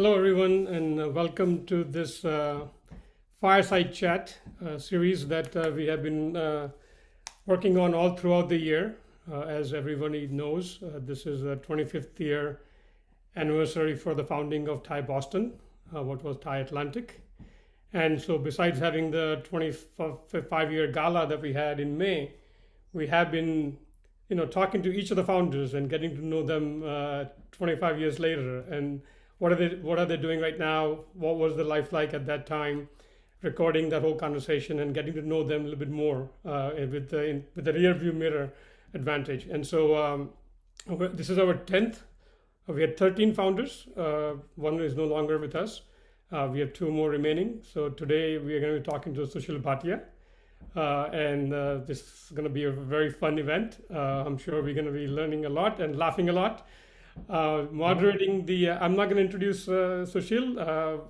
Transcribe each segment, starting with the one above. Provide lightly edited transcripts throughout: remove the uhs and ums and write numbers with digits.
Hello, everyone, and welcome to this Fireside Chat series that we have been working on all throughout the year. As everybody knows, this is the 25th year anniversary for the founding of Thai Boston, what was Thai Atlantic. And so besides having the 25-year gala that we had in May, we have been talking to each of the founders and getting to know them 25 years later, and what are they doing right now, what was their life like at that time, recording that whole conversation and getting to know them a little bit more with the rear view mirror advantage. And so this is our 10th. We had 13 founders. One is no longer with us. We have two more remaining. So today we are going to be talking to Sushil Bhatia. And this is going to be a very fun event. I'm sure we're going to be learning a lot and laughing a lot. Moderating I'm not going to introduce Sushil.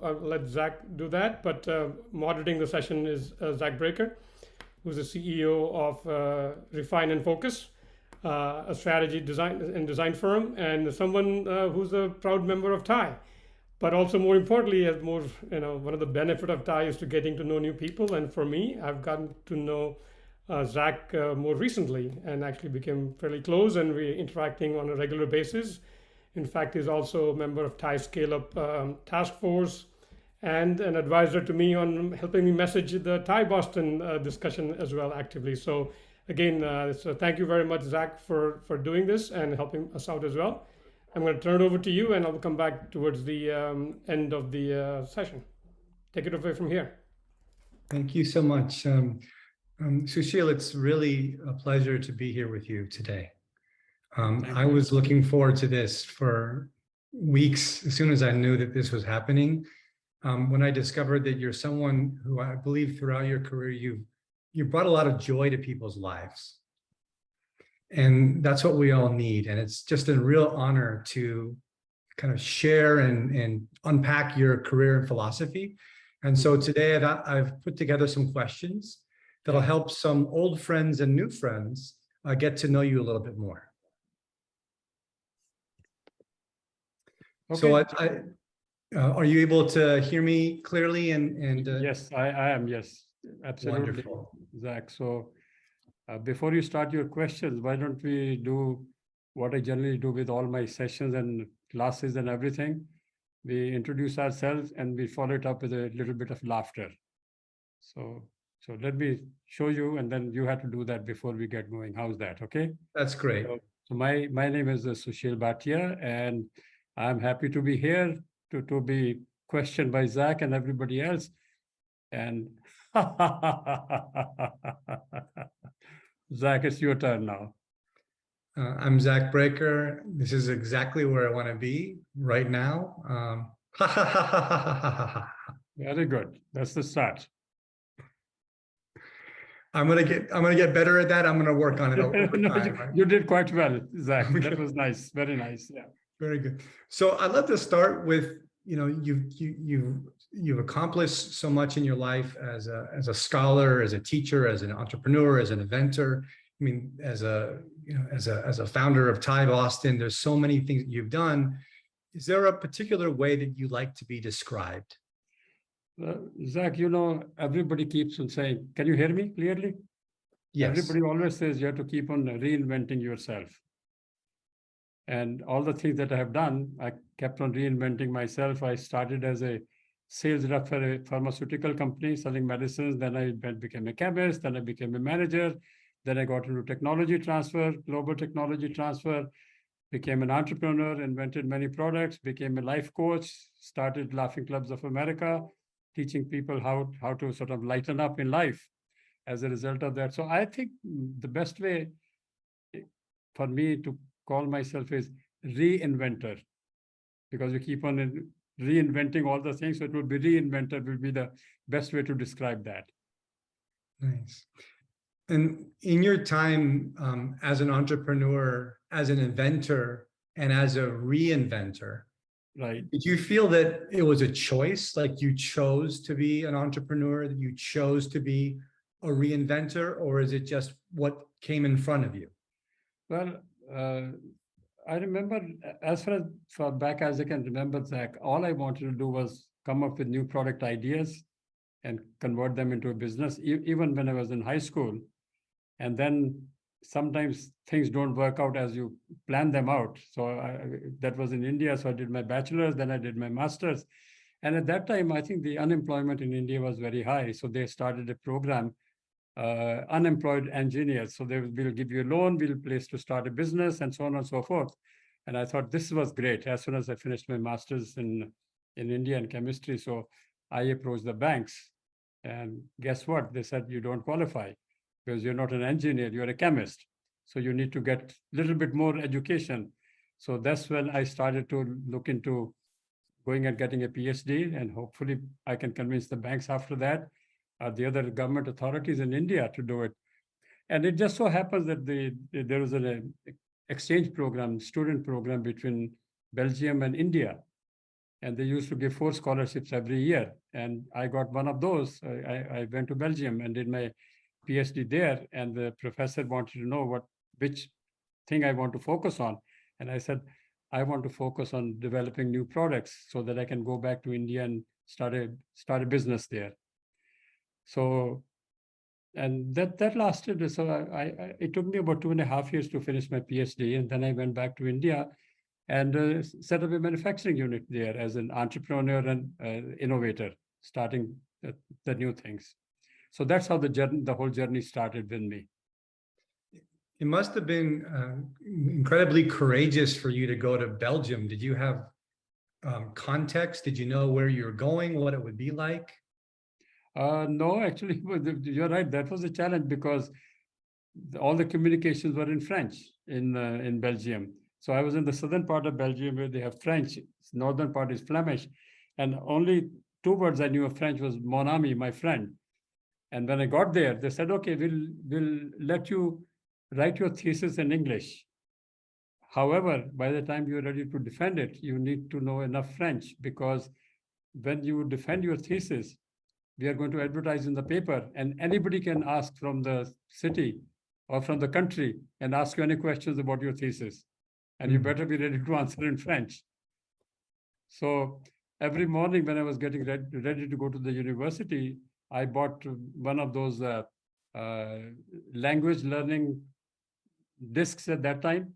I'll let Zach do that. But moderating the session is Zach Braiker, who's the CEO of Refine and Focus, a strategy design firm, and someone who's a proud member of Thai. But also, more importantly, as one of the benefit of Thai is to getting to know new people. And for me, I've gotten to know Zach more recently and actually became fairly close, and we're interacting on a regular basis. In fact, he's also a member of Thai Scale Up Task Force and an advisor to me on helping me message the Thai Boston discussion as well actively. So again, so thank you very much, Zach, for doing this and helping us out as well. I'm going to turn it over to you, and I'll come back towards the end of the session. Take it away from here. Thank you so much. Sushil, it's really a pleasure to be here with you today. I was looking forward to this for weeks as soon as I knew that this was happening. When I discovered that you're someone who I believe throughout your career, you brought a lot of joy to people's lives. And that's what we all need. And it's just a real honor to kind of share and unpack your career and philosophy. And so today I've put together some questions that'll help some old friends and new friends get to know you a little bit more. Okay. So are you able to hear me clearly? And yes, I am. Yes, absolutely. Wonderful. Zach. So before you start your questions, why don't we do what I generally do with all my sessions and classes and everything? We introduce ourselves and we follow it up with a little bit of laughter. So let me show you, and then you have to do that before we get going. How's that? Okay. That's great. So my name is Sushil Bhatia, and I'm happy to be here to be questioned by Zach and everybody else. And Zach, it's your turn now. I'm Zach Braiker. This is exactly where I want to be right now. Very good. That's the start. I'm gonna get better at that. I'm gonna work on it over time. Right? You did quite well, Zach. That was nice. Very nice. Yeah. Very good. So I'd love to start with, you've accomplished so much in your life as a scholar, as a teacher, as an entrepreneur, as an inventor. I mean, as a founder of Thai Boston, there's so many things that you've done. Is there a particular way that you like to be described? Zach, everybody keeps on saying, can you hear me clearly? Yes. Everybody always says you have to keep on reinventing yourself. And all the things that I have done, I kept on reinventing myself. I started as a sales rep for a pharmaceutical company selling medicines. Then I became a chemist. Then I became a manager. Then I got into technology transfer, global technology transfer, became an entrepreneur, invented many products, became a life coach, started Laughing Clubs of America, teaching people how to sort of lighten up in life as a result of that. So I think the best way for me to call myself is reinventor, because you keep on reinventing all the things. So it would be reinventor would be the best way to describe that. Nice. And in your time as an entrepreneur, as an inventor, and as a reinventor, right? Did you feel that it was a choice, like you chose to be an entrepreneur, that you chose to be a reinventor, or is it just what came in front of you? Well, I remember, as far back as I can remember, Zach, all I wanted to do was come up with new product ideas and convert them into a business, even when I was in high school. And then sometimes things don't work out as you plan them out. So that was in India. So I did my bachelor's, then I did my master's. And at that time, I think the unemployment in India was very high. So they started a program, unemployed engineers. So they will give you a loan, we'll place to start a business, and so on and so forth. And I thought this was great. As soon as I finished my master's in India in chemistry, so I approached the banks. And guess what? They said, you don't qualify because you're not an engineer, you're a chemist. So you need to get a little bit more education. So that's when I started to look into going and getting a PhD, and hopefully I can convince the banks after that, the other government authorities in India to do it. And it just so happens that there was an exchange program, student program between Belgium and India. And they used to give 4 scholarships every year. And I got one of those. I went to Belgium and did my PhD there. And the professor wanted to know which thing I want to focus on. And I said, I want to focus on developing new products so that I can go back to India and start a business there. So, and that lasted. So it took me about 2.5 years to finish my PhD. And then I went back to India and set up a manufacturing unit there as an entrepreneur and innovator, starting the new things. So that's how the whole journey started with me. It must have been incredibly courageous for you to go to Belgium. Did you have context? Did you know where you were going, what it would be like? No, actually, you're right. That was a challenge because all the communications were in French in Belgium. So I was in the southern part of Belgium where they have French. Northern part is Flemish. And only 2 words I knew of French was mon ami, my friend. And when I got there, they said, okay, we'll let you write your thesis in English. However, by the time you're ready to defend it, you need to know enough French, because when you defend your thesis, we are going to advertise in the paper, and anybody can ask from the city or from the country and ask you any questions about your thesis. And you better be ready to answer in French. So every morning when I was getting ready to go to the university, I bought one of those language learning discs at that time.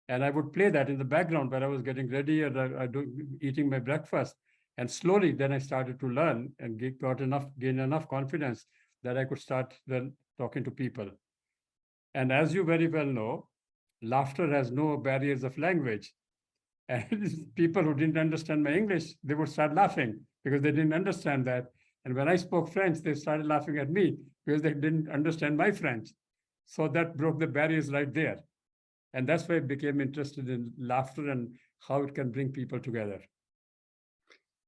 And I would play that in the background while I was getting ready and eating my breakfast. And slowly then I started to learn and gain enough confidence that I could start then talking to people. And as you very well know, laughter has no barriers of language. And people who didn't understand my English, they would start laughing because they didn't understand that. And when I spoke French, they started laughing at me because they didn't understand my French. So that broke the barriers right there. And that's why I became interested in laughter and how it can bring people together.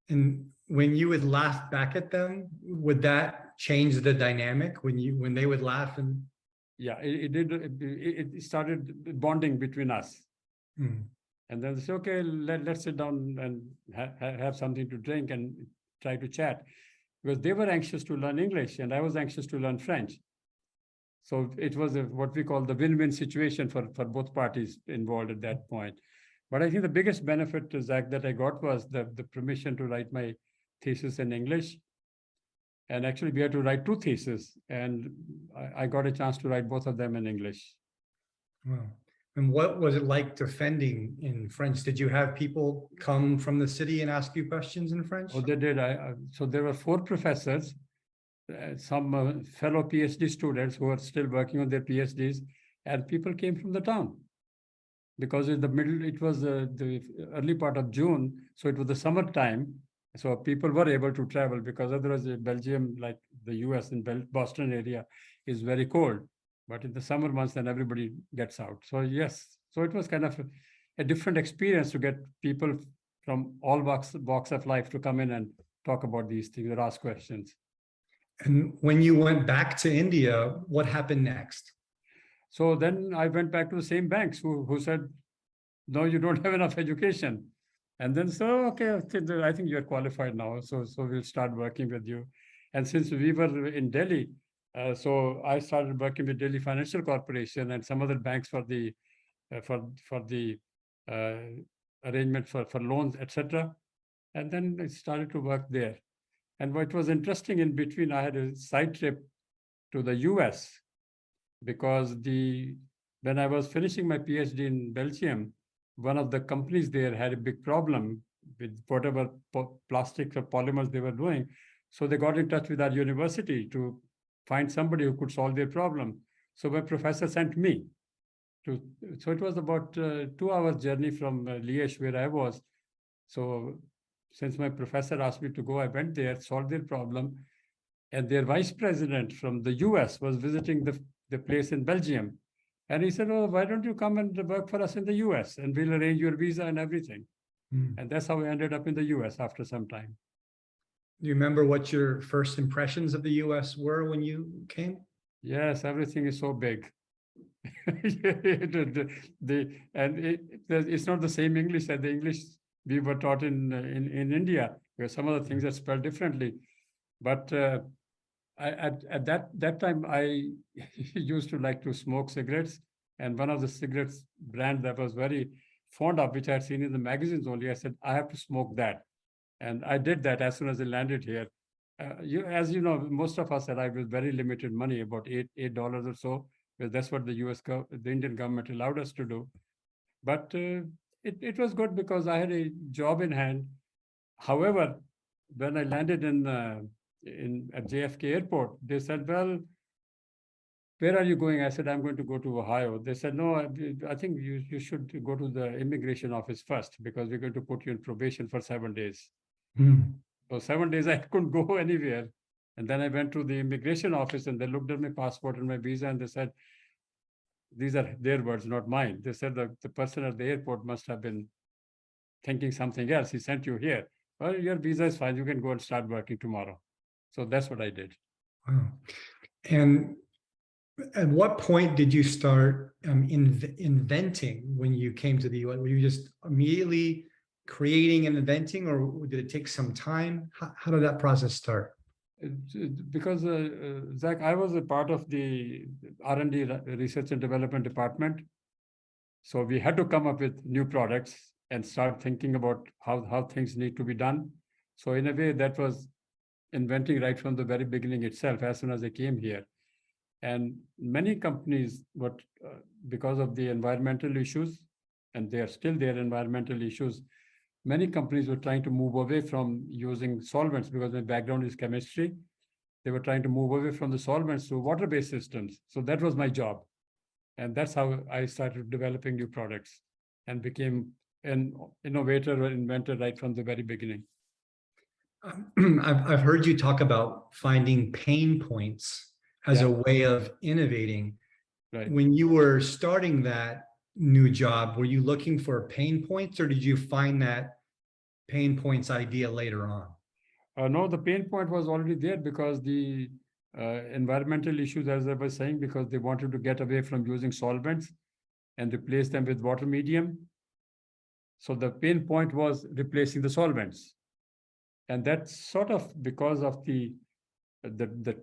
And when you would laugh back at them, would that change the dynamic when they would laugh? And yeah, it did. It started bonding between us. And then they said, okay, let's sit down and have something to drink and try to chat, because they were anxious to learn English and I was anxious to learn French. So it was what we call the win-win situation for both parties involved at that point. But I think the biggest benefit, Zach, that I got was the permission to write my thesis in English. And actually, we had to write 2 theses, and I got a chance to write both of them in English. Wow. And what was it like defending in French? Did you have people come from the city and ask you questions in French? Oh, they did. So there were 4 professors, some fellow PhD students who are still working on their PhDs, and people came from the town. Because it was the early part of June, so it was the summertime. So people were able to travel, because otherwise Belgium, like the US in Boston area, is very cold. But in the summer months, then everybody gets out. So yes, so it was kind of a different experience to get people from all walks of life to come in and talk about these things or ask questions. And when you went back to India, what happened next? So then I went back to the same banks who said, no, you don't have enough education. And then, so, okay, I think you're qualified now. So we'll start working with you. And since we were in Delhi, so I started working with Delhi Financial Corporation and some other banks for the arrangement for loans, etc. And then I started to work there. And what was interesting in between, I had a side trip to the US because when I was finishing my PhD in Belgium, one of the companies there had a big problem with whatever plastics or polymers they were doing. So they got in touch with our university to find somebody who could solve their problem. So my professor sent me to, so it was about 2 hours journey from Liège, where I was. So since my professor asked me to go, I went there, solved their problem. And their vice president from the US was visiting the place in Belgium. And he said, oh, why don't you come and work for us in the US and we'll arrange your visa and everything. And that's how I ended up in the US after some time. Do you remember what your first impressions of the US were when you came? Yes, everything is so big. It's not the same English as the English we were taught in India, where some of the things are spelled differently. But at that time, I used to like to smoke cigarettes. And one of the cigarettes brand that I was very fond of, which I had seen in the magazines only, I said, I have to smoke that. And I did that as soon as I landed here. As you know, most of us arrived with very limited money, about $8 or so. Because that's what the Indian government allowed us to do. But it was good because I had a job in hand. However, when I landed at JFK airport, they said, well, where are you going? I said, I'm going to go to Ohio. They said, no, I think you should go to the immigration office first because we're going to put you in probation for 7 days. So 7 days, I couldn't go anywhere. And then I went to the immigration office and they looked at my passport and my visa and they said, these are their words, not mine. They said the person at the airport must have been thinking something else. He sent you here. Well, your visa is fine. You can go and start working tomorrow. So that's what I did. Wow. And at what point did you start inventing when you came to the US? Were you just immediately creating and inventing, or did it take some time? How did that process start? Because, Zach, I was a part of the R&D, Research and Development Department. So we had to come up with new products and start thinking about how things need to be done. So in a way, that was inventing right from the very beginning itself, as soon as I came here. And many companies, because of the environmental issues, and they are still there, environmental issues, many companies were trying to move away from using solvents because my background is chemistry. They were trying to move away from the solvents to water-based systems. So that was my job. And that's how I started developing new products and became an innovator or inventor right from the very beginning. I've heard you talk about finding pain points as a way of innovating. Right. When you were starting that new job, were you looking for pain points, or did you find that pain points idea later on? No, the pain point was already there because the environmental issues, as I was saying, because they wanted to get away from using solvents and replace them with water medium. So the pain point was replacing the solvents. And that's sort of because of the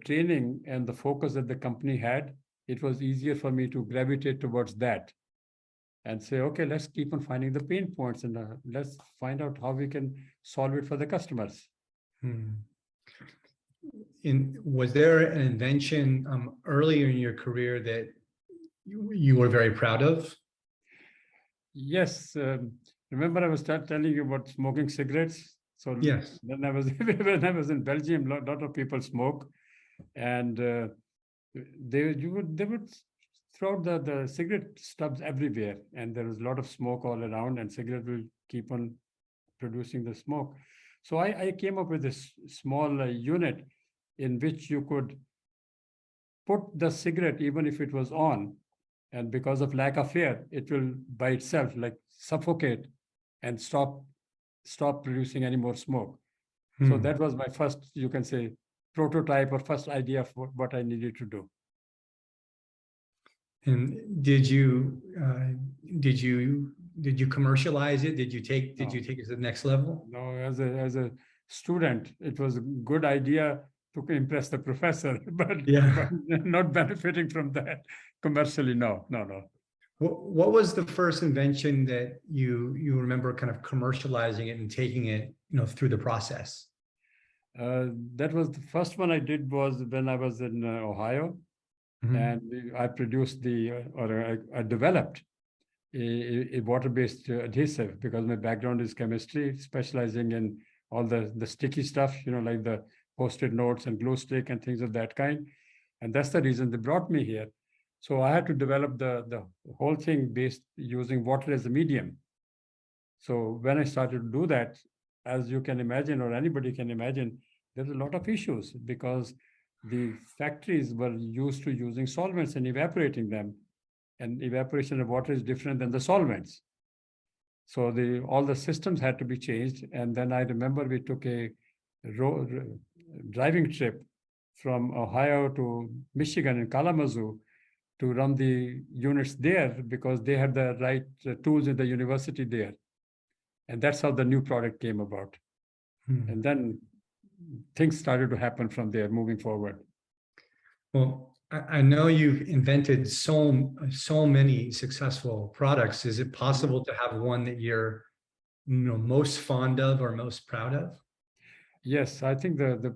training and the focus that the company had, it was easier for me to gravitate towards that and say, okay, let's keep on finding the pain points and let's find out how we can solve it for the customers. Was there an invention earlier in your career that you were very proud of? Yes. Remember I was telling you about smoking cigarettes? So yes, when I was in Belgium, a lot of people smoke, and they would throw the cigarette stubs everywhere, and there was a lot of smoke all around, and cigarette will keep on producing the smoke. So I came up with this small unit in which you could put the cigarette even if it was on, and because of lack of air, it will by itself like suffocate and stop producing any more smoke. So that was my first, you can say, prototype or first idea of what I needed to do. And did you commercialize it? Did you take it to the next level? No, as a student, it was a good idea to impress the professor, but not benefiting from that commercially. No. What was the first invention that you remember kind of commercializing it and taking it, through the process? That was the first one I did was when I was in Ohio, Mhm. and I produced I developed a water-based adhesive because my background is chemistry, specializing in all the sticky stuff, like the Post-it notes and glue stick and things of that kind. And that's the reason they brought me here. So I had to develop the whole thing based using water as a medium. So when I started to do that, as you can imagine, or anybody can imagine, there's a lot of issues because the factories were used to using solvents and evaporating them. And evaporation of water is different than the solvents. So all the systems had to be changed. And then I remember we took a driving trip from Ohio to Michigan in Kalamazoo to run the units there because they had the right tools in the university there. And that's how the new product came about. And then things started to happen from there moving forward. Well, I know you've invented so many successful products. Is it possible to have one that you're most fond of or most proud of? Yes, I think the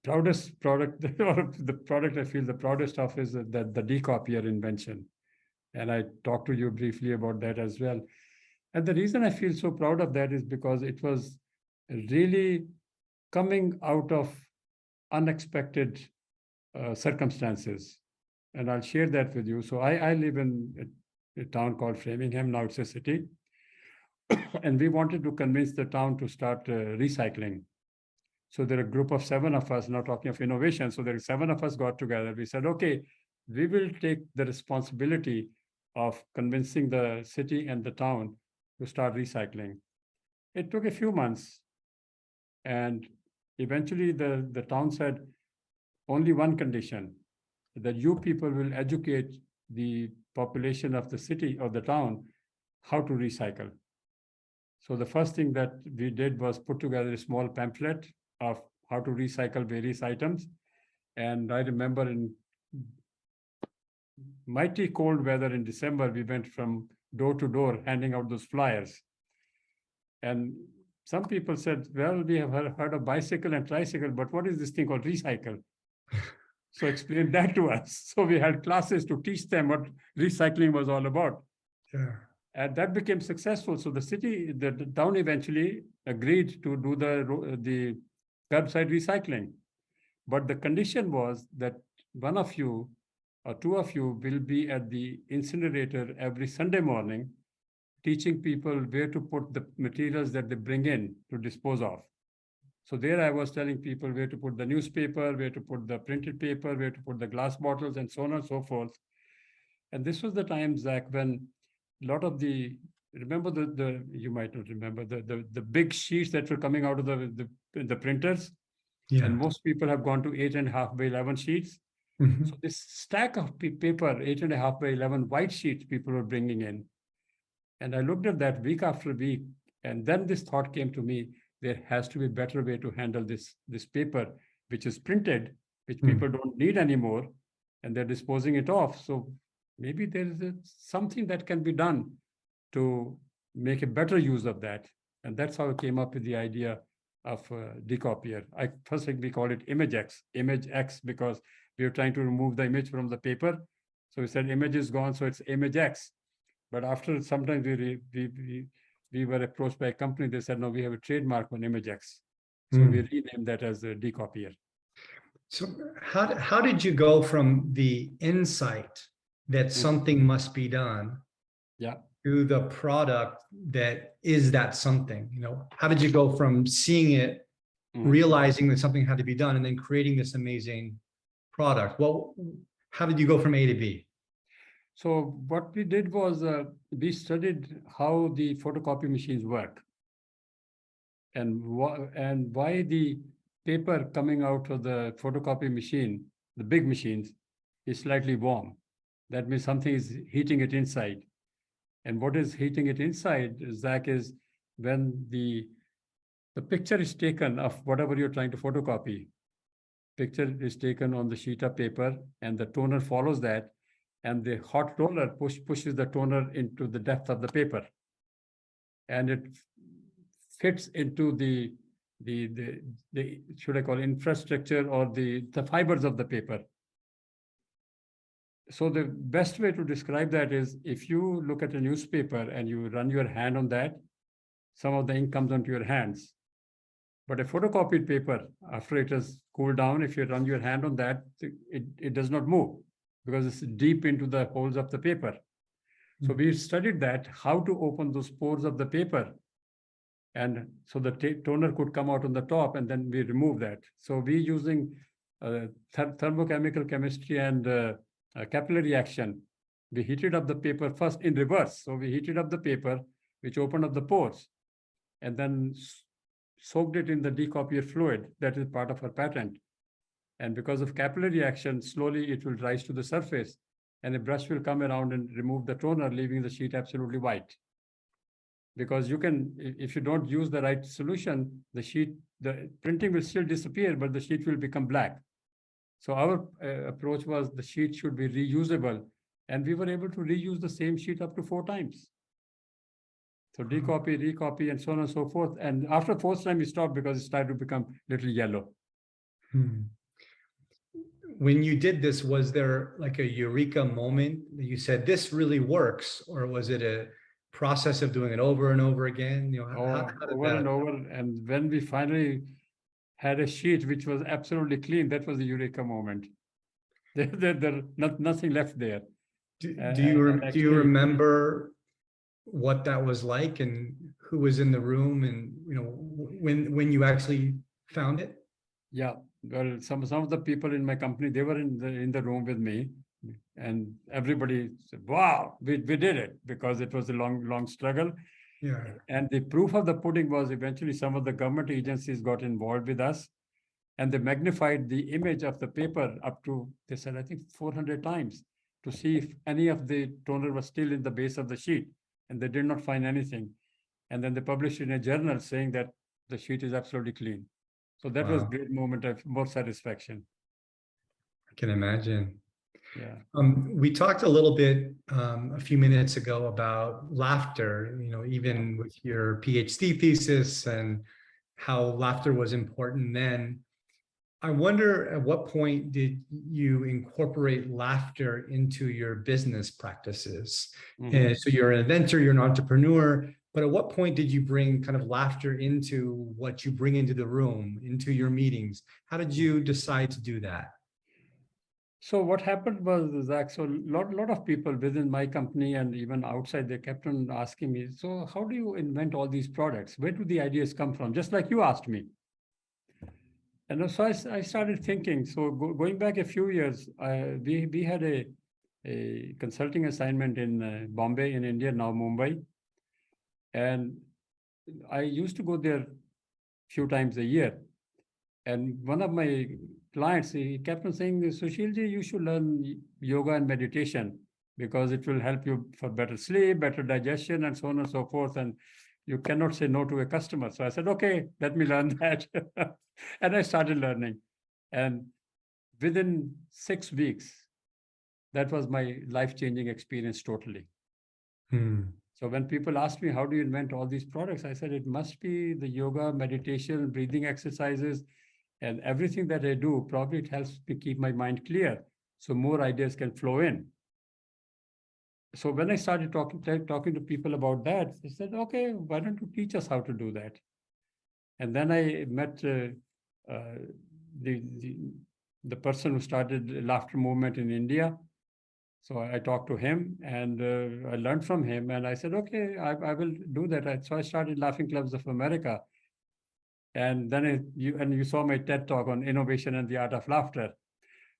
proudest product, or the product I feel the proudest of is the decopier invention. And I talked to you briefly about that as well. And the reason I feel so proud of that is because it was really coming out of unexpected circumstances. And I'll share that with you. So I live in a town called Framingham, now it's a city. And we wanted to convince the town to start recycling. So there are a group of 7 of us, now talking of innovation. So there are 7 of us got together. We said, okay, we will take the responsibility of convincing the city and the town to start recycling. It took a few months. And eventually the town said, only one condition, that you people will educate the population of the city or the town how to recycle. So the first thing that we did was put together a small pamphlet of how to recycle various items. And I remember in mighty cold weather in December, we went from door to door handing out those flyers. And some people said, well, we have heard of bicycle and tricycle, but what is this thing called recycle? So explain that to us. So we had classes to teach them what recycling was all about. Yeah. And that became successful. So the town eventually agreed to do the curbside recycling. But the condition was that one of you or 2 of you will be at the incinerator every Sunday morning, teaching people where to put the materials that they bring in to dispose of. So there I was telling people where to put the newspaper, where to put the printed paper, where to put the glass bottles, and so on and so forth. And this was the time, Zach, when a lot of remember you might not remember, the big sheets that were coming out of the printers. Yeah. And most people have gone to 8.5 by 11 sheets. Mhm. So this stack of paper, 8.5 by 11 white sheets people were bringing in. And I looked at that week after week. And then this thought came to me, there has to be a better way to handle this paper, which is printed, which people don't need anymore, and they're disposing it off. So maybe there is something that can be done to make a better use of that. And that's how I came up with the idea of decopier. First we call it image X, because we were trying to remove the image from the paper. So we said image is gone, so it's image X. But after sometimes we were approached by a company, they said, no, we have a trademark on image X. So we renamed that as a decopier. So how did you go from the insight that something must be done to the product that is that something? How did you go from seeing it, realizing that something had to be done, and then creating this amazing product? Well, how did you go from A to B? So what we did was we studied how the photocopy machines work and why the paper coming out of the photocopy machine, the big machines, is slightly warm. That means something is heating it inside. And what is heating it inside, Zach, is when the picture is taken of whatever you're trying to photocopy. Picture is taken on the sheet of paper and the toner follows that. and the hot roller pushes the toner into the depth of the paper, and it fits into the should I call infrastructure or the fibers of the paper. So the best way to describe that is, if you look at a newspaper and you run your hand on that, some of the ink comes onto your hands. But a photocopied paper, after it has cooled down, if you run your hand on that, it does not move because it's deep into the holes of the paper. So we studied that, how to open those pores of the paper. And so the toner could come out on the top, and then we remove that. So we using thermochemical chemistry and capillary action, we heated up the paper first in reverse. So we heated up the paper, which opened up the pores, and then soaked it in the decopier fluid. That is part of our patent. And because of capillary action, slowly it will rise to the surface, and a brush will come around and remove the toner, leaving the sheet absolutely white. Because you can, if you don't use the right solution, the printing will still disappear, but the sheet will become black. So our approach was the sheet should be reusable, and we were able to reuse the same sheet up to 4 times. So decopy, recopy, and so on and so forth. And after 4th time, we stopped because it started to become a little yellow. When you did this, was there like a eureka moment that you said, this really works? Or was it a process of doing it over and over again? You know, how did over that... and over. And when we finally had a sheet which was absolutely clean, that was the eureka moment. Nothing left there. Do you remember what that was like, and who was in the room, and you know, when you actually found it? Yeah, well, some of the people in my company, they were in the room with me, and everybody said, "Wow, we did it," because it was a long struggle. Yeah. And the proof of the pudding was eventually some of the government agencies got involved with us, and they magnified the image of the paper up to, they said, I think 400 times, to see if any of the toner was still in the base of the sheet, and they did not find anything. And then they published in a journal saying that the sheet is absolutely clean. So that was a great moment of more satisfaction. I can imagine. Yeah. We talked a little bit a few minutes ago about laughter, you know, even with your PhD thesis and how laughter was important then. I wonder, at what point did you incorporate laughter into your business practices? So you're an inventor, you're an entrepreneur, but at what point did you bring kind of laughter into what you bring into the room, into your meetings? How did you decide to do that? So what happened was, Zach, so a lot of people within my company and even outside, they kept on asking me, so how do you invent all these products? Where do the ideas come from? Just like you asked me. And so I started thinking, so going back a few years, we had a consulting assignment in Bombay in India, now Mumbai. And I used to go there a few times a year. And one of my clients, he kept on saying, Sushilji, you should learn yoga and meditation because it will help you for better sleep, better digestion, and so on and so forth. And you cannot say no to a customer. So I said, okay, let me learn that. And I started learning. And within 6 weeks, that was my life-changing experience totally. So when people ask me, how do you invent all these products? I said, it must be the yoga, meditation, breathing exercises, and everything that I do. Probably it helps me keep my mind clear, so more ideas can flow in. So when I started talking to people about that, they said, okay, why don't you teach us how to do that? And then I met the person who started the laughter movement in India. So I talked to him, and I learned from him, and I said, okay, I will do that. So I started Laughing Clubs of America. And then you saw my TED talk on innovation and the art of laughter.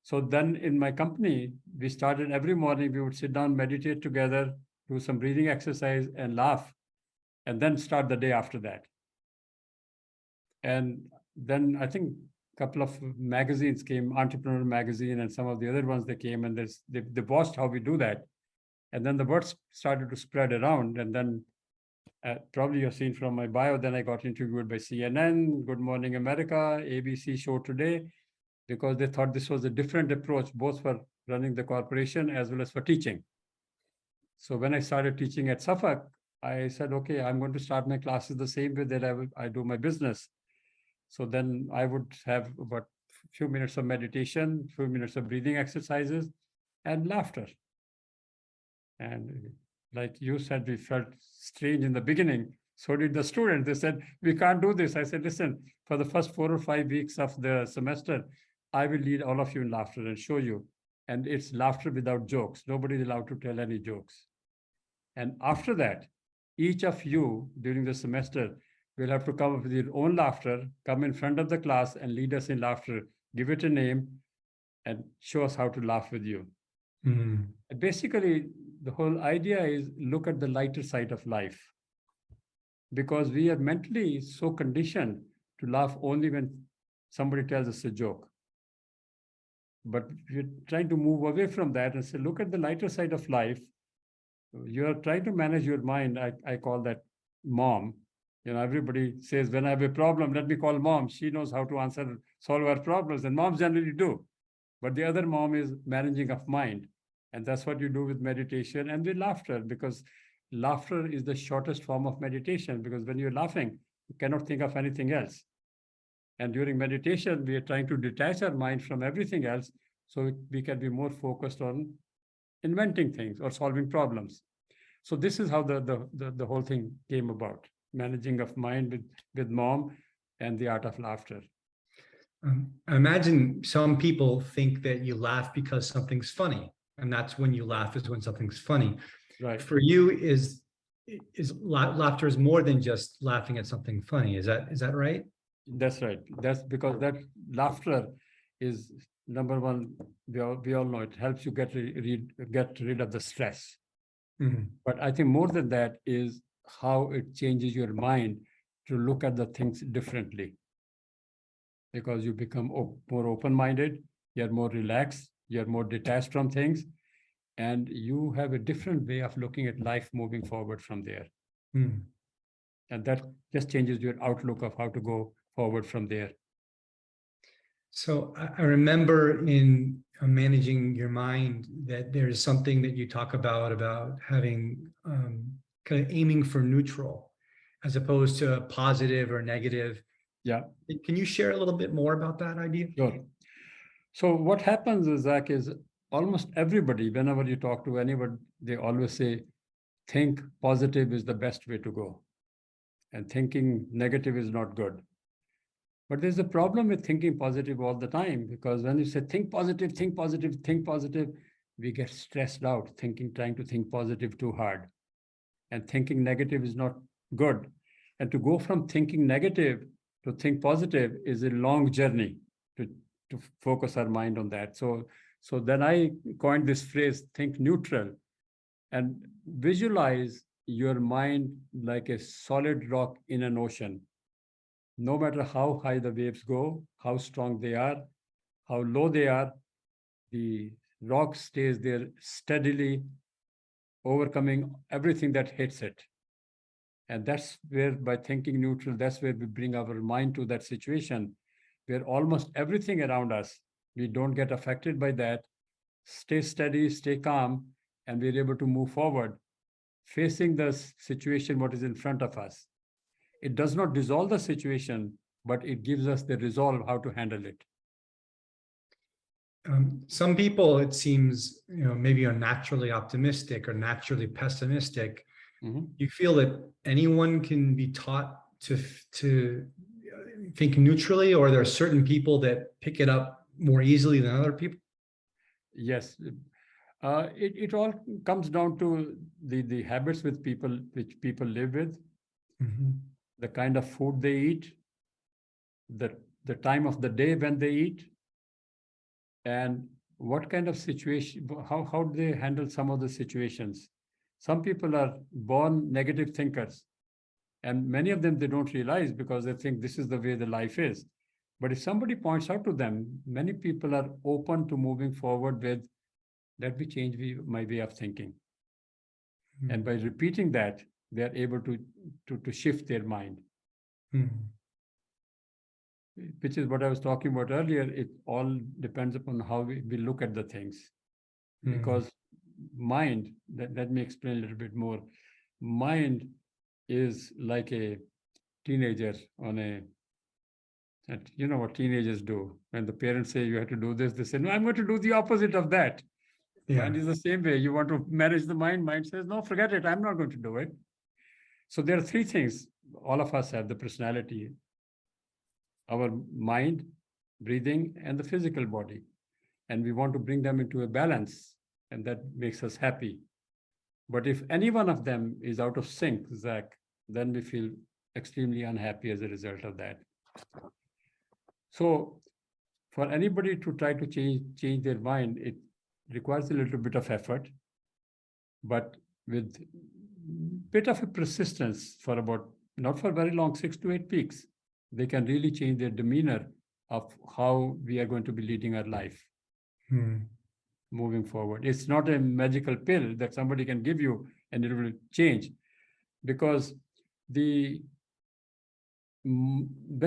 So then in my company, we started every morning, we would sit down, meditate together, do some breathing exercise and laugh, and then start the day after that. And then I think a couple of magazines came, Entrepreneur Magazine and some of the other ones, they came, and they watched how we do that. And then the words started to spread around. And then probably you've seen from my bio, then I got interviewed by CNN, Good Morning America, ABC Show Today, because they thought this was a different approach, both for running the corporation as well as for teaching. So when I started teaching at Suffolk, I said, okay, I'm going to start my classes the same way that I do my business. So then I would have about a few minutes of meditation, few minutes of breathing exercises, and laughter. And like you said, we felt strange in the beginning. So did the students. They said, we can't do this. I said, listen, for the first 4 or 5 weeks of the semester, I will lead all of you in laughter and show you. And it's laughter without jokes. Nobody is allowed to tell any jokes. And after that, each of you during the semester will have to come up with your own laughter, come in front of the class and lead us in laughter, give it a name, and show us how to laugh with you. Mm. Basically, the whole idea is look at the lighter side of life, because we are mentally so conditioned to laugh only when somebody tells us a joke. But we're trying to move away from that and say, look at the lighter side of life. You're trying to manage your mind. I call that mom. Everybody says, when I have a problem, let me call mom. She knows how to solve our problems, and moms generally do. But the other mom is managing of mind. And that's what you do with meditation and with laughter, because laughter is the shortest form of meditation, because when you're laughing, you cannot think of anything else. And during meditation, we are trying to detach our mind from everything else so we can be more focused on inventing things or solving problems. So this is how the whole thing came about, managing of mind with mom and the art of laughter. I imagine some people think that you laugh because something's funny, and that's when you laugh, is when something's funny. Right. For you, is laughter is more than just laughing at something funny. Is that right? That's right. That's because that laughter is number one. We all know it helps you get rid of the stress. Mhm. But I think more than that is how it changes your mind to look at the things differently. Because you become more open-minded, you're more relaxed, you're more detached from things, and you have a different way of looking at life moving forward from there. Mhm. And that just changes your outlook of how to go forward from there. So I remember in managing your mind that there's something that you talk about having kind of aiming for neutral as opposed to positive or negative. Yeah. Can you share a little bit more about that idea? Sure. So what happens is, Zach, is almost everybody, whenever you talk to anyone, they always say, think positive is the best way to go. And thinking negative is not good. But there's a problem with thinking positive all the time, because when you say think positive, think positive, think positive, we get stressed out trying to think positive too hard. And thinking negative is not good. And to go from thinking negative to think positive is a long journey to focus our mind on that. So then I coined this phrase, think neutral, and visualize your mind like a solid rock in an ocean. No matter how high the waves go, how strong they are, how low they are, the rock stays there steadily, overcoming everything that hits it. And that's where, by thinking neutral, that's where we bring our mind to that situation where almost everything around us, we don't get affected by that, stay steady, stay calm, and we're able to move forward, facing the situation, what is in front of us. It does not dissolve the situation, but it gives us the resolve how to handle it. Some people, it seems, maybe are naturally optimistic or naturally pessimistic. Mm-hmm. You feel that anyone can be taught to think neutrally, or there are certain people that pick it up more easily than other people? Yes. It all comes down to the habits which people live with, Mm-hmm. the kind of food they eat, the time of the day when they eat, and what kind of situation, how do they handle some of the situations. Some people are born negative thinkers, and many of them, they don't realize, because they think this is the way the life is. But if somebody points out to them, many people are open to moving forward with, let me change my way of thinking. Mm-hmm. And by repeating that, they are able to shift their mind. Mm-hmm. Which is what I was talking about earlier. It all depends upon how we look at the things. because mind, let me explain a little bit more. Mind is like a teenager on a, and you know what teenagers do. When the parents say you have to do this, they say, no, I'm going to do the opposite of that. Yeah. Mind is the same way. You want to manage the mind. Mind says, no, forget it. I'm not going to do it. So there are three things. All of us have the personality, our mind, breathing, and the physical body. And we want to bring them into a balance, and that makes us happy. But if any one of them is out of sync, Zach, then we feel extremely unhappy as a result of that. So for anybody to try to change their mind, it requires a little bit of effort, but with bit of a persistence for about, not for very long, 6 to 8 weeks, they can really change their demeanor of how we are going to be leading our life moving forward. It's not a magical pill that somebody can give you and it will change, because when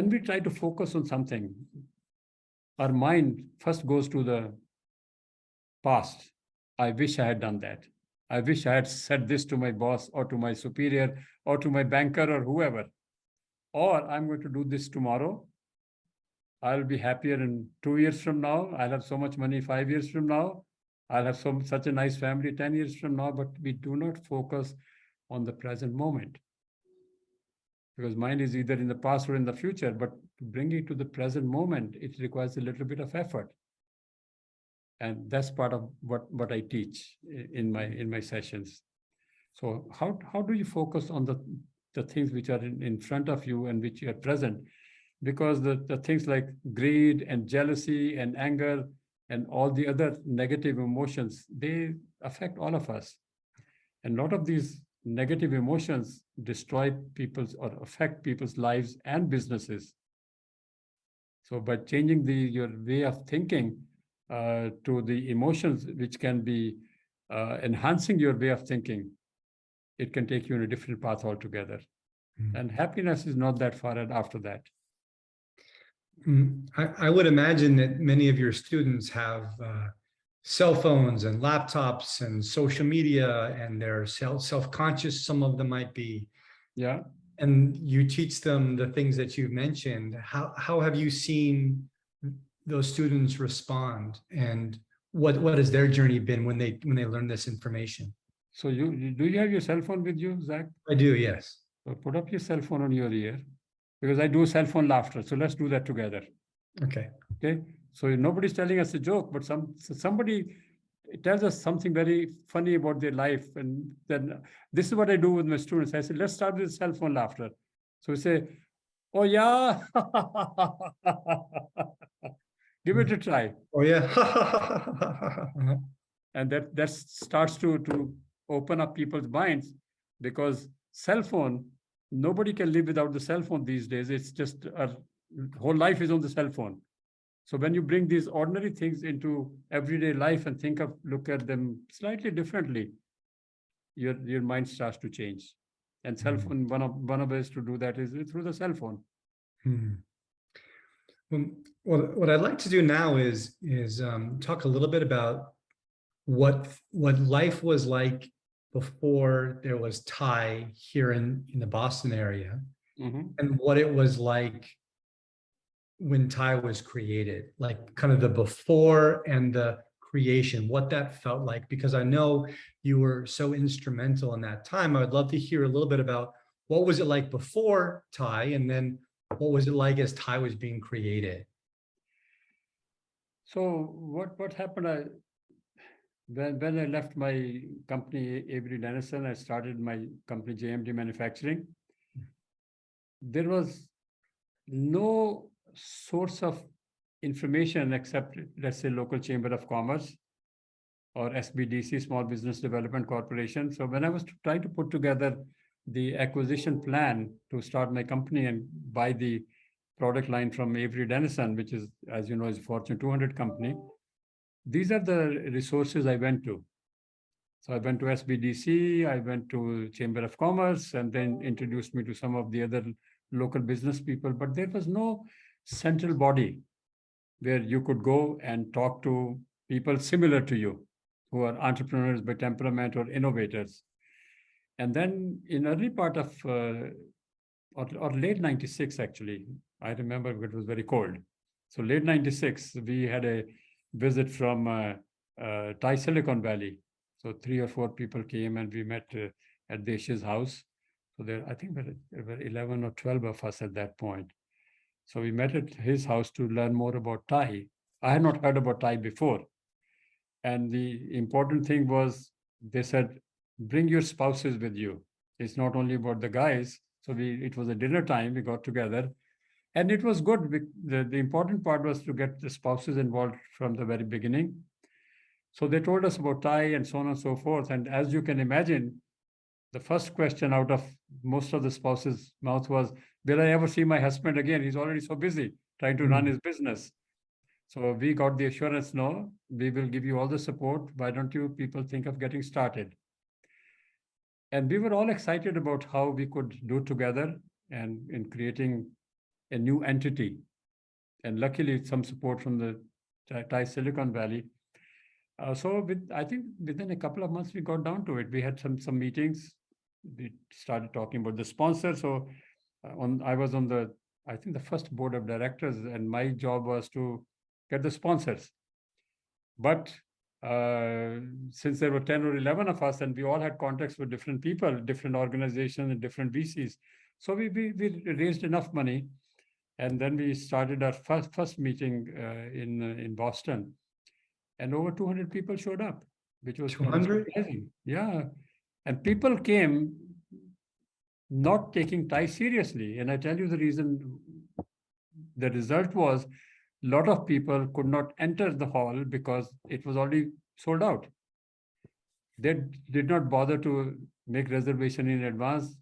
we try to focus on something, our mind first goes to the past. I wish I had done that. I wish I had said this to my boss or to my superior or to my banker or whoever. Or I'm going to do this tomorrow. I'll be happier in 2 years from now. I'll have so much money 5 years from now. I'll have such a nice family 10 years from now. But we do not focus on the present moment, because mind is either in the past or in the future. But to bring it to the present moment, it requires a little bit of effort. And that's part of what I teach in my sessions. So how do you focus on the things which are in front of you and which are present? Because the things like greed and jealousy and anger and all the other negative emotions, they affect all of us. And a lot of these negative emotions destroy people's or affect people's lives and businesses. So by changing your way of thinking to the emotions which can be enhancing your way of thinking, it can take you in a different path altogether. And happiness is not that far after that. I would imagine that many of your students have cell phones and laptops and social media, and they're self-conscious. Some of them might be. Yeah. And you teach them the things that you've mentioned. How have you seen those students respond, and what has their journey been when they learn this information? So do you have your cell phone with you, Zach? I do, yes. So put up your cell phone on your ear, because I do cell phone laughter. So let's do that together. Okay. Okay. So nobody's telling us a joke, but somebody tells us something very funny about their life. And then this is what I do with my students. I say, let's start with cell phone laughter. So we say, oh yeah. Give it a try. Oh yeah. And that starts to open up people's minds, because cell phone, nobody can live without the cell phone these days. It's just our whole life is on the cell phone. So when you bring these ordinary things into everyday life and look at them slightly differently, your mind starts to change. And cell phone, one of ways to do that is through the cell phone. Well, what I'd like to do now is talk a little bit about what life was like before there was Thai here in the Boston area, and what it was like when Thai was created, like kind of the before and the creation, what that felt like, because I know you were so instrumental in that time. I would love to hear a little bit about what was it like before Thai, and then what was it like as Thai was being created? So what happened? When I left my company, Avery Dennison, I started my company, JMD Manufacturing. There was no source of information except, let's say, local Chamber of Commerce or SBDC, Small Business Development Corporation. So when I was trying to put together the acquisition plan to start my company and buy the product line from Avery Dennison, which is, as you know, is a Fortune 200 company, these are the resources I went to. So I went to SBDC, I went to Chamber of Commerce, and then introduced me to some of the other local business people. But there was no central body where you could go and talk to people similar to you. who are entrepreneurs by temperament or innovators. And then in early part of, or late 96, actually, I remember it was very cold. So late 96, we had a visit from Thai Silicon Valley. So 3 or 4 people came and we met at Desh's house. So I think there were 11 or 12 of us at that point. So we met at his house to learn more about Thai. I had not heard about Thai before. And the important thing was, they said, bring your spouses with you. It's not only about the guys. So it was a dinner time, we got together. And it was good. The important part was to get the spouses involved from the very beginning. So they told us about Thai and so on and so forth. And as you can imagine, the first question out of most of the spouses' mouth was, will I ever see my husband again? He's already so busy trying to run his business. So we got the assurance, no, we will give you all the support. Why don't you people think of getting started? And we were all excited about how we could do together and in creating a new entity. And luckily, some support from the Thai Silicon Valley. I think within a couple of months, we got down to it. We had some meetings. We started talking about the sponsor. So I was on the first board of directors, and my job was to get the sponsors. But since there were 10 or 11 of us, and we all had contacts with different people, different organizations, and different VCs, so we raised enough money, and then we started our first meeting in Boston, and over 200 people showed up, which was 200? surprising. Yeah, and people came not taking Thai seriously, and I tell you the reason. The result was, a lot of people could not enter the hall because it was already sold out. They did not bother to make reservation in advance.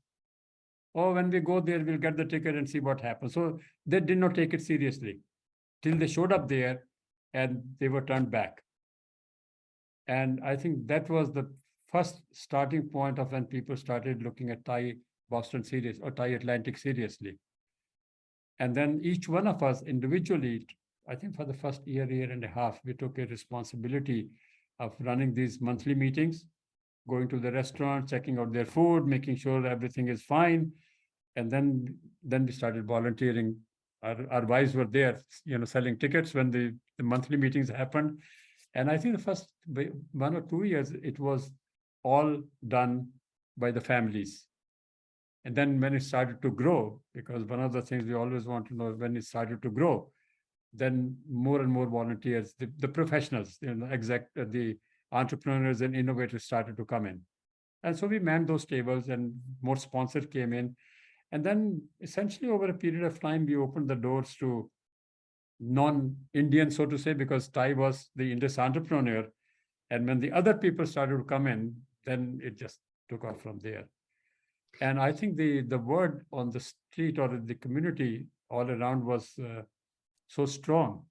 Oh, when we go there, we'll get the ticket and see what happens. So they did not take it seriously till they showed up there and they were turned back. And I think that was the first starting point of when people started looking at Thai Boston series or Thai Atlantic seriously. And then each one of us individually, I think for the first year and a half, we took a responsibility of running these monthly meetings, going to the restaurant, checking out their food, making sure everything is fine. And then we started volunteering. Our wives were there, selling tickets when the monthly meetings happened. And I think the first 1 or 2 years, it was all done by the families. And then when it started to grow, because one of the things we always want to know, when it started to grow, then more and more volunteers, the professionals, the entrepreneurs and innovators started to come in. And so we manned those tables and more sponsors came in. And then essentially over a period of time, we opened the doors to non-Indian, so to say, because Thai was the Indus entrepreneur. And when the other people started to come in, then it just took off from there. And I think the word on the street or the community all around was so strong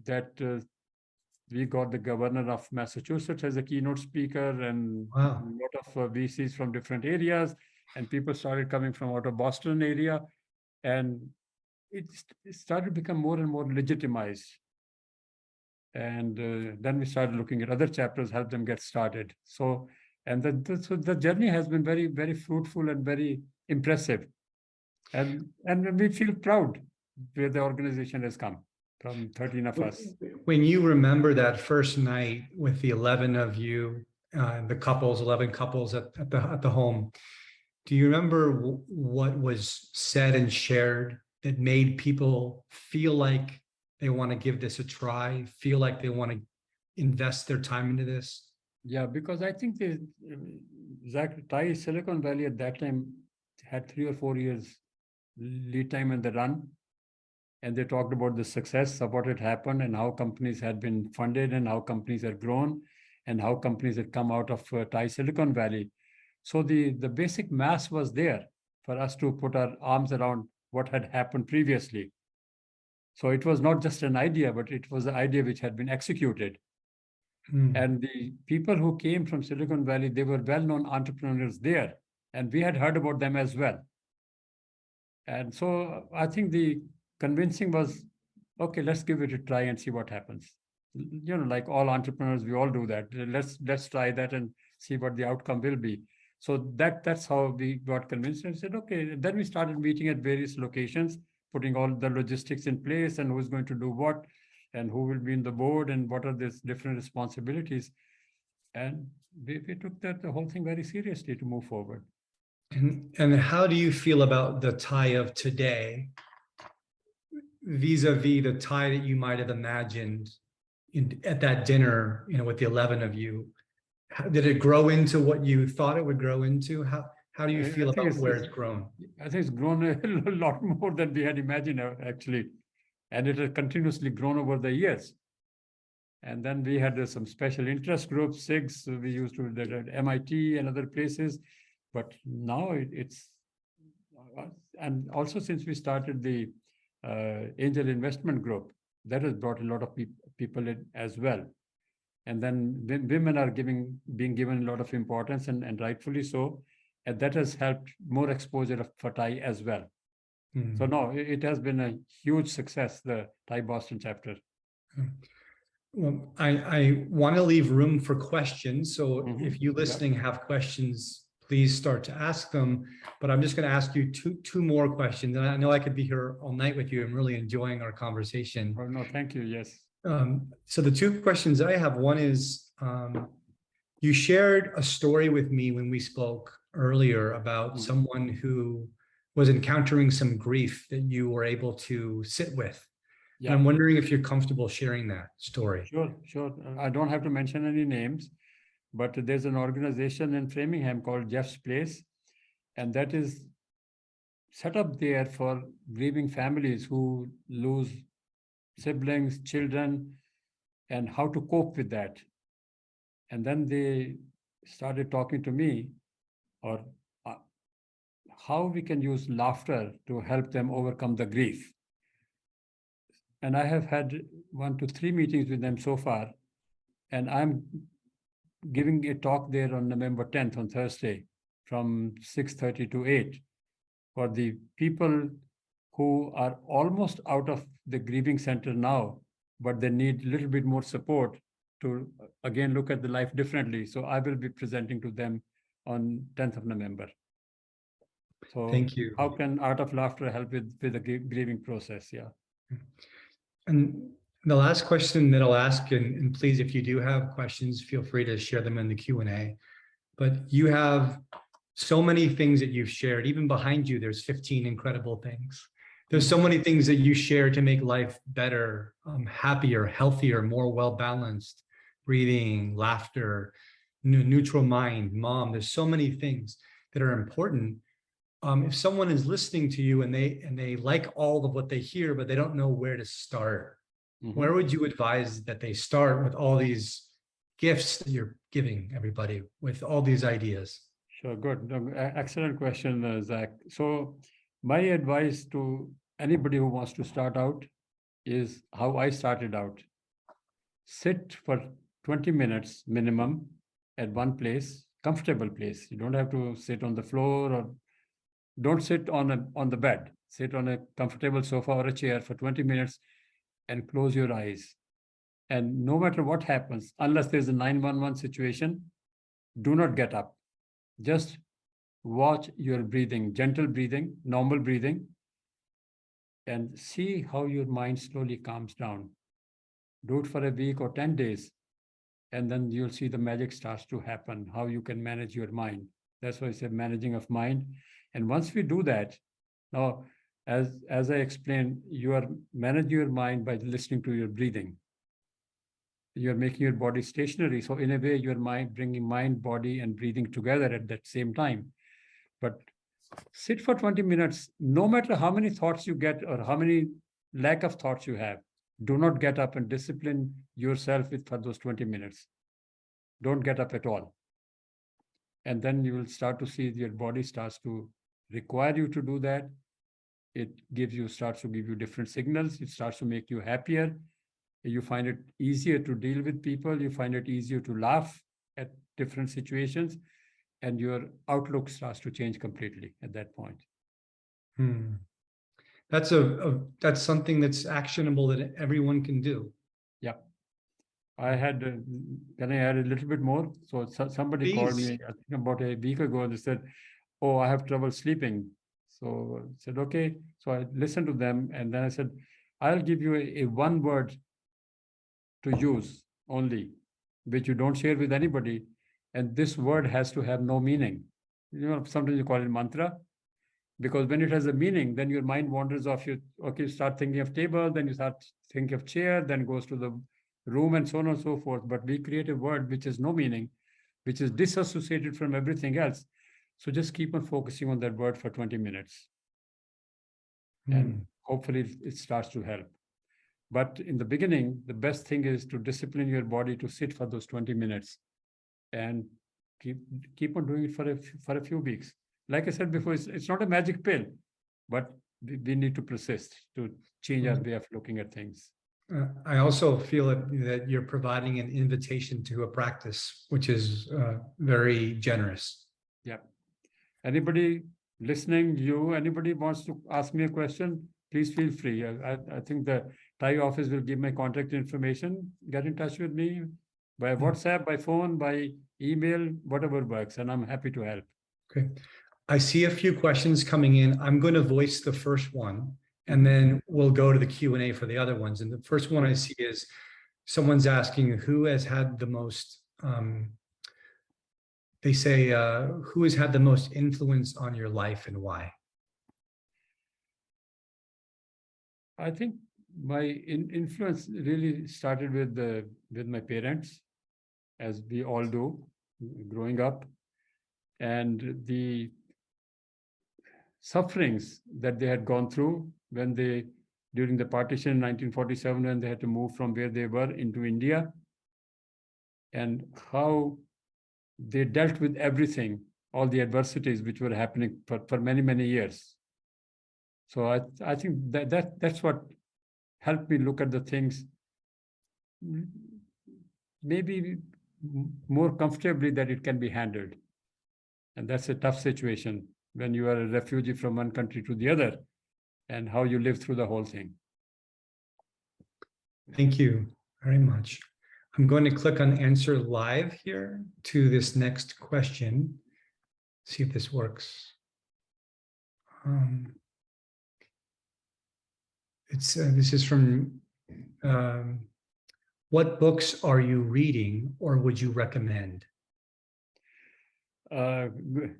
that we got the governor of Massachusetts as a keynote speaker, and a lot of VCs from different areas, and people started coming from out of Boston area, and it started to become more and more legitimized. And then we started looking at other chapters, help them get started. So the journey has been very, very fruitful and very impressive. And we feel proud where the organization has come from 13 of us. When you remember that first night with the 11 of you, the couples, 11 couples at the home, do you remember what was said and shared that made people feel like they want to give this a try, feel like they want to invest their time into this? Yeah, because I think Thai Silicon Valley at that time had 3 or 4 years lead time in the run. And they talked about the success of what had happened and how companies had been funded and how companies had grown and how companies had come out of Thai Silicon Valley. So the basic mass was there for us to put our arms around what had happened previously. So it was not just an idea, but it was an idea which had been executed. And the people who came from Silicon Valley, they were well-known entrepreneurs there, and we had heard about them as well. And so I think the convincing was, okay, let's give it a try and see what happens. like all entrepreneurs, we all do that. Let's try that and see what the outcome will be. So that's how we got convinced and said, okay. Then we started meeting at various locations, putting all the logistics in place and who's going to do what and who will be in the board and what are these different responsibilities. And we took the whole thing very seriously to move forward. And how do you feel about the Thai of today vis-a-vis the Thai that you might have imagined at that dinner, with the 11 of you? Did it grow into what you thought it would grow into? How do you feel about where it's grown? I think it's grown a lot more than we had imagined, actually. And it has continuously grown over the years. And then we had some special interest groups, SIGs, we used to at MIT and other places. But now it's, and also since we started the angel investment group, that has brought a lot of people in as well. And then women are being given a lot of importance, and rightfully so. And that has helped more exposure for Thai as well. Mm. So no, it has been a huge success, the Thai Boston chapter. Well, I want to leave room for questions. So if you listening have questions, please start to ask them. But I'm just going to ask you two more questions. And I know I could be here all night with you. I'm really enjoying our conversation. Oh, no, thank you. Yes. So the two questions I have, one is, you shared a story with me when we spoke earlier about someone who was encountering some grief that you were able to sit with. Yeah. And I'm wondering if you're comfortable sharing that story. Sure. I don't have to mention any names, but there's an organization in Framingham called Jeff's Place, and that is set up there for grieving families who lose siblings, children, and how to cope with that. And then they started talking to me or how we can use laughter to help them overcome the grief. And I have had 1 to 3 meetings with them so far. And I'm giving a talk there on November 10th on Thursday from 6:30 to 8 for the people who are almost out of the grieving center now, but they need a little bit more support to, again, look at the life differently. So I will be presenting to them on 10th of November. So thank you. How can Art of Laughter help with the grieving process? Yeah. And the last question that I'll ask, and please, if you do have questions, feel free to share them in the Q&A. But you have so many things that you've shared. Even behind you, there's 15 incredible things. There's so many things that you share to make life better, happier, healthier, more well-balanced, breathing, laughter, neutral mind, mom. There's so many things that are important. If someone is listening to you and they like all of what they hear, but they don't know where to start, where would you advise that they start with all these gifts that you're giving everybody, with all these ideas? Sure, good. Excellent question, Zach. So my advice to anybody who wants to start out is how I started out. Sit for 20 minutes minimum at one place, comfortable place. You don't have to sit on the floor, or don't sit on the bed. Sit on a comfortable sofa or a chair for 20 minutes and close your eyes. And no matter what happens, unless there's a 911 situation, do not get up. Just watch your breathing, gentle breathing, normal breathing, and see how your mind slowly calms down. Do it for a week or 10 days, and then you'll see the magic starts to happen, how you can manage your mind. That's why I said managing of mind. And once we do that, now, as I explained, you are managing your mind by listening to your breathing. You're making your body stationary. So in a way, your mind, bringing mind, body, and breathing together at that same time. But sit for 20 minutes, no matter how many thoughts you get or how many lack of thoughts you have, do not get up, and discipline yourself for those 20 minutes. Don't get up at all. And then you will start to see your body starts to require you to do that. It starts to give you different signals. It starts to make you happier. You find it easier to deal with people. You find it easier to laugh at different situations, and your outlook starts to change completely at that point. That's that's something that's actionable that everyone can do. Yep. I had, can I add a little bit more? So somebody called Please. me, I think about a week ago, and they said, oh, I have trouble sleeping. So I said, okay. So I listened to them, and then I said, I'll give you a one word to use only, which you don't share with anybody. And this word has to have no meaning. You know, sometimes you call it mantra, because when it has a meaning, then your mind wanders off. You okay, start thinking of table, then you start thinking of chair, then goes to the room, and so on and so forth. But we create a word which has no meaning, which is disassociated from everything else. So just keep on focusing on that word for 20 minutes. And hopefully it starts to help. But in the beginning, the best thing is to discipline your body to sit for those 20 minutes and keep on doing it for a few weeks. Like I said before, it's not a magic pill, but we need to persist to change our way of looking at things. I also feel that you're providing an invitation to a practice, which is very generous. Yeah. Anybody listening, anybody wants to ask me a question, please feel free. I think the Thai office will give my contact information. Get in touch with me by WhatsApp, by phone, by email, whatever works, and I'm happy to help. Okay. I see a few questions coming in. I'm going to voice the first one, and then we'll go to the Q&A for the other ones. And the first one I see is someone's asking who has had the most, they say, who has had the most influence on your life and why? I think my influence really started with my parents, as we all do, growing up, and the sufferings that they had gone through during the partition in 1947, when they had to move from where they were into India, and how they dealt with everything, all the adversities which were happening for many, many years. So I think that's what helped me look at the things maybe more comfortably, that it can be handled. And that's a tough situation when you are a refugee from one country to the other, and how you live through the whole thing. Thank you very much. I'm going to click on answer live here to this next question. See if this works. This is from, what books are you reading or would you recommend?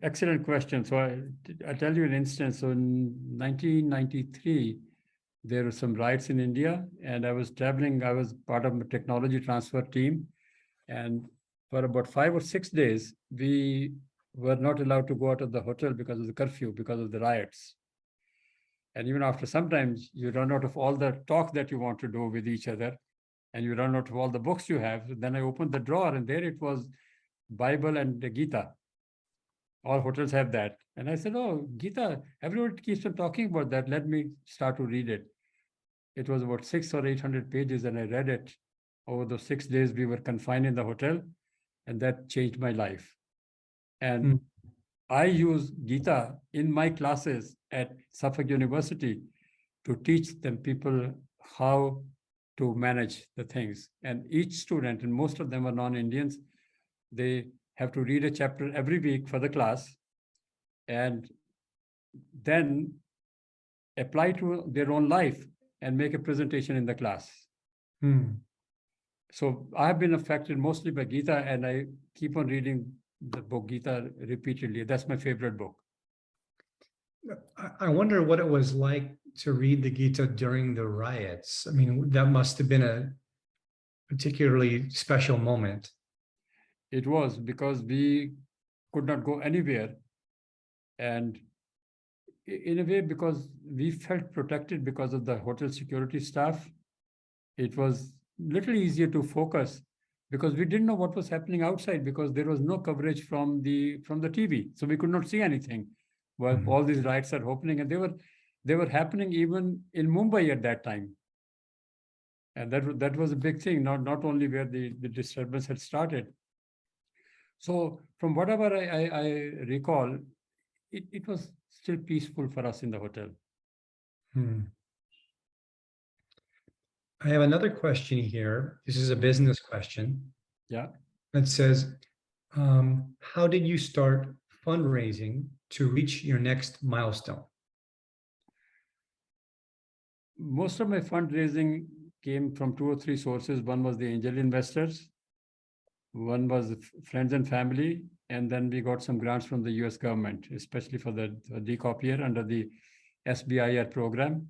Excellent question. So I'll tell you an instance. So in 1993, there were some riots in India, and I was traveling. I was part of a technology transfer team. And for about 5 or 6 days, we were not allowed to go out of the hotel because of the curfew, because of the riots. And even after sometimes you run out of all the talk that you want to do with each other, and you run out of all the books you have. Then I opened the drawer, and there it was, Bible and the Gita. All hotels have that. And I said, oh, Gita, everyone keeps on talking about that. Let me start to read it. It was about 600 or 800 pages, and I read it over those 6 days we were confined in the hotel, and that changed my life. And I use Gita in my classes at Suffolk University to teach them people how to manage the things. And each student, and most of them are non-Indians, they have to read a chapter every week for the class, and then apply to their own life and make a presentation in the class. So I've been affected mostly by Gita, and I keep on reading the book Gita repeatedly. That's my favorite book. I wonder what it was like to read the Gita during the riots. I mean, that must have been a particularly special moment. It was, because we could not go anywhere. And in a way, because we felt protected because of the hotel security staff, it was little easier to focus, because we didn't know what was happening outside, because there was no coverage from the TV. So we could not see anything. Well, all these riots are happening, and they were happening even in Mumbai at that time. And that was a big thing, not only where the disturbance had started. So from whatever I recall, it was still peaceful for us in the hotel. I have another question here. This is a business question. Yeah. That says, how did you start fundraising to reach your next milestone? Most of my fundraising came from 2 or 3 sources. One was the angel investors, one was friends and family, and then we got some grants from the US government, especially for the decopier under the SBIR program.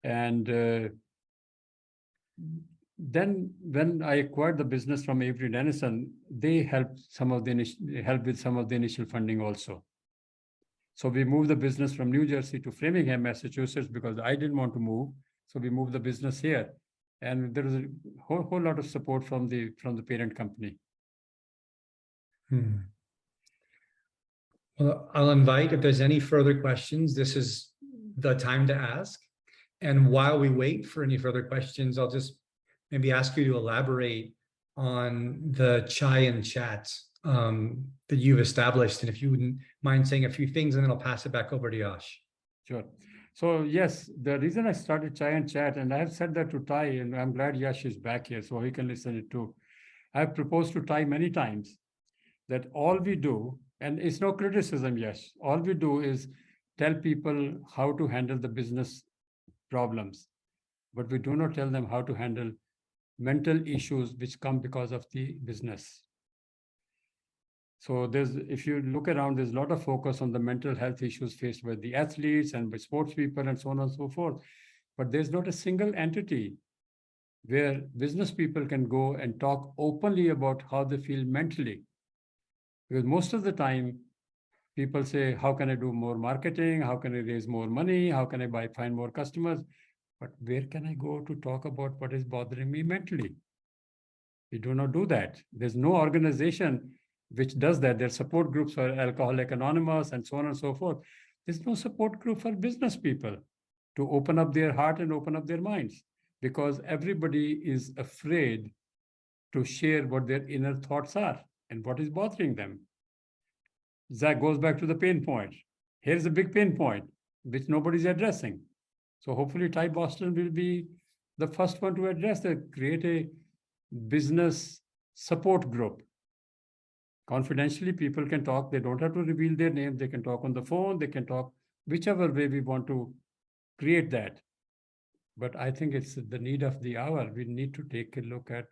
And then when I acquired the business from Avery Dennison, they helped with some of the initial funding also. So we moved the business from New Jersey to Framingham, Massachusetts, because I didn't want to move. So we moved the business here. And there was a whole lot of support from the parent company. Well, I'll invite, if there's any further questions, this is the time to ask. And while we wait for any further questions, I'll just maybe ask you to elaborate on the chai and chat that you've established. And if you wouldn't mind saying a few things, and then I'll pass it back over to Yash. Sure. So yes, the reason I started Chai and Chat, and I have said that to Tai, and I'm glad Yash is back here so he can listen it too. I have proposed to Tai many times that all we do, and it's no criticism, Yash, all we do is tell people how to handle the business problems, but we do not tell them how to handle mental issues which come because of the business. So if you look around, there's a lot of focus on the mental health issues faced by the athletes and by sports people and so on and so forth. But there's not a single entity where business people can go and talk openly about how they feel mentally. Because most of the time, people say, how can I do more marketing? How can I raise more money? How can I find more customers? But where can I go to talk about what is bothering me mentally? We do not do that. There's no organization which does that. There are support groups for Alcoholics Anonymous and so on and so forth. There's no support group for business people to open up their heart and open up their minds, because everybody is afraid to share what their inner thoughts are and what is bothering them. That goes back to the pain point. Here's a big pain point, which nobody's addressing. So hopefully Tai Boston will be the first one to address that, create a business support group. Confidentially, people can talk. They don't have to reveal their name. They can talk on the phone. They can talk whichever way we want to create that. But I think it's the need of the hour. We need to take a look at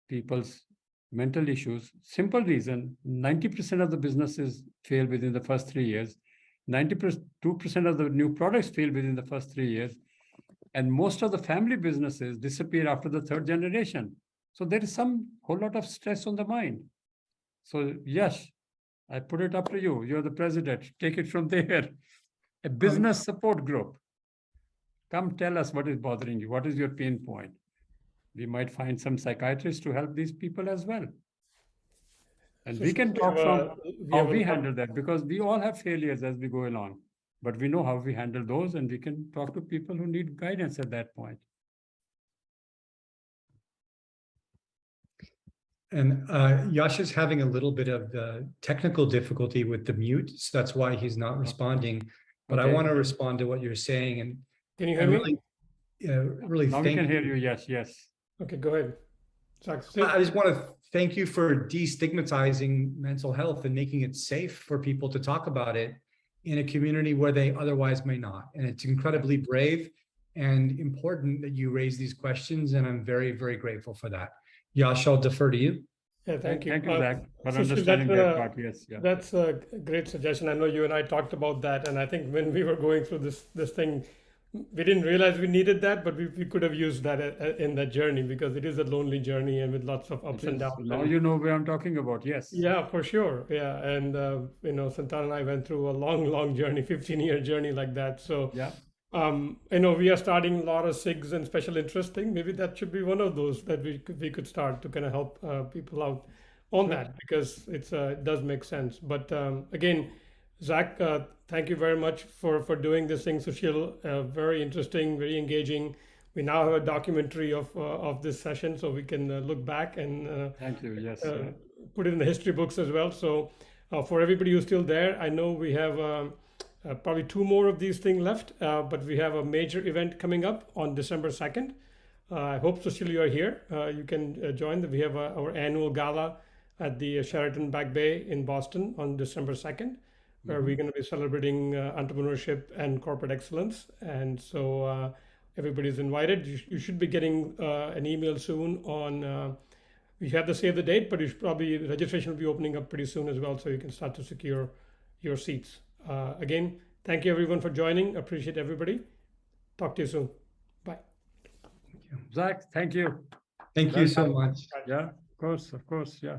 people's mental issues. Simple reason, 90% of the businesses fail within the first 3 years. 92% of the new products fail within the first 3 years. And most of the family businesses disappear after the 3rd generation. So there is some whole lot of stress on the mind. So Yash, I put it up to you. You're the president. Take it from there. A business support group. Come tell us what is bothering you. What is your pain point? We might find some psychiatrists to help these people as well. And we can talk from how we handle that, because we all have failures as we go along. But we know how we handle those, and we can talk to people who need guidance at that point. And Yash is having a little bit of technical difficulty with the mute, so that's why he's not responding. But okay. I want to respond to what you're saying. And can you hear me? Really now we can hear you. Yes. Okay, go ahead. I just want to thank you for destigmatizing mental health and making it safe for people to talk about it in a community where they otherwise may not. And it's incredibly brave and important that you raise these questions. And I'm very, very grateful for that. Yash, I'll defer to you. Yeah, thank you. Thank you, Zach, for understanding that part. Yes, yeah. That's a great suggestion. I know you and I talked about that. And I think when we were going through this thing, we didn't realize we needed that, but we could have used that in that journey, because it is a lonely journey and with lots of ups and downs. Now you know what I'm talking about. Yes. Yeah, for sure. Yeah. And, Santan and I went through a long journey, 15-year journey like that. So, yeah. We are starting a lot of SIGs and special interest thing. Maybe that should be one of those that we could start to kind of help people out on that, because it does make sense. But again, Zach, thank you very much for doing this thing. Sushil, very interesting, very engaging. We now have a documentary of this session, so we can look back and thank you. Yes, put it in the history books as well. So for everybody who's still there, I know we have Probably 2 more of these things left, but we have a major event coming up on December 2nd. I hope, Sushil, you are here. You can join. We have our annual gala at the Sheraton Back Bay in Boston on December 2nd, where we're going to be celebrating entrepreneurship and corporate excellence. And so everybody's invited. You should be getting an email soon on, we have to save the date, but you should probably, registration will be opening up pretty soon as well, so you can start to secure your seats. Again, thank you everyone for joining. Appreciate everybody. Talk to you soon. Bye. Zach, thank you. Thank you so much. Yeah, of course, yeah.